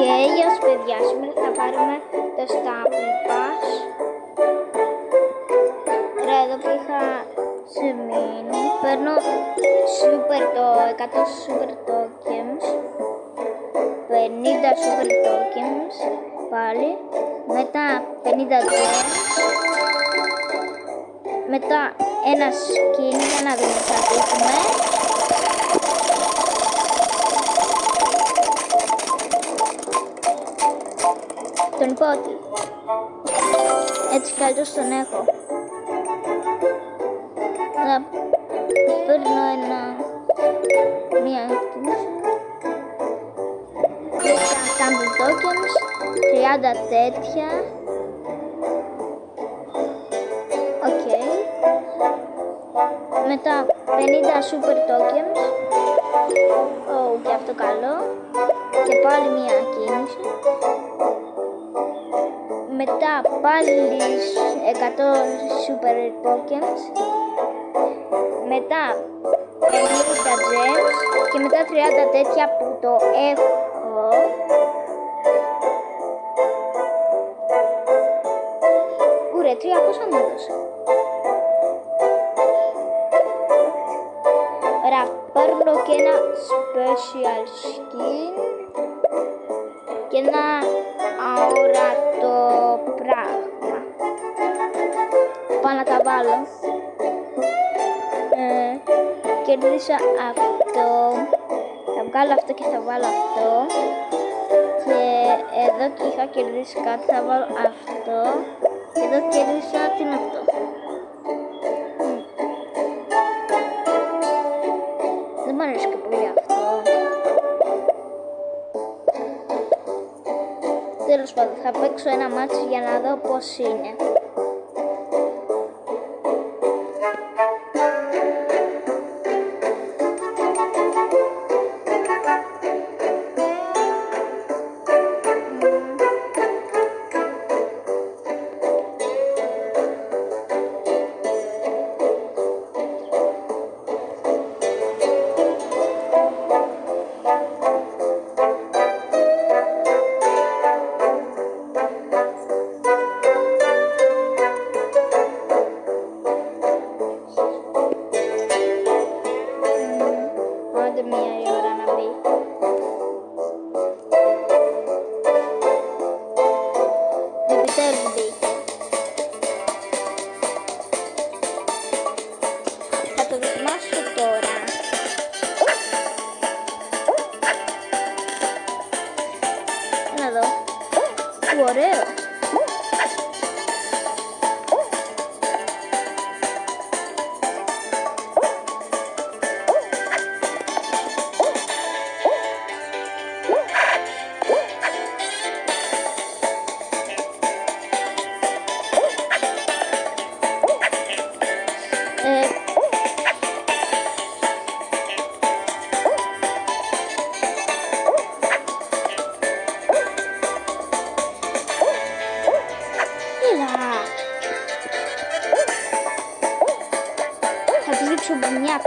Γεια σας παιδιά, σήμερα θα πάρουμε το Stumble Pass. Εδώ που είχα σημείνει, παίρνω το 100 super tokens, 50 super tokens πάλι, μετά 50 gems, μετά ένα skin για να δούμε τι θα δείχνουμε. Τον υπότι. Έτσι κι αλλιώς τον έχω. Θα παίρνω μία εκτίμηση. 10 Stumble Tokens, 30 τέτοια. Οκ. Μετά 50 Super Tokens. Και αυτό καλό. Και πάλι μία κίνηση. Μετά πάλι 100 super tokens, μετά 50 gems και μετά 30 τέτοια που το έχω. Ουρε, 300 μου έδωσε. Ωραία, παίρνω και ένα special skin και ένα αόρατο πράγμα. Πάω να τα βάλω. Κέρδισα αυτό. Θα βγάλω αυτό και θα βάλω αυτό. Και εδώ είχα κερδίσει κάτι, θα βάλω αυτό. Και εδώ κέρδισα τι είναι αυτό. Δεν μου αρέσει και πολύ αυτό. Τέλος πάντων, θα παίξω ένα μάτσι για να δω πώς είναι. Θα το δοκιμάσω τώρα. Να δω. Ωραίο. Θα τους δείξω μια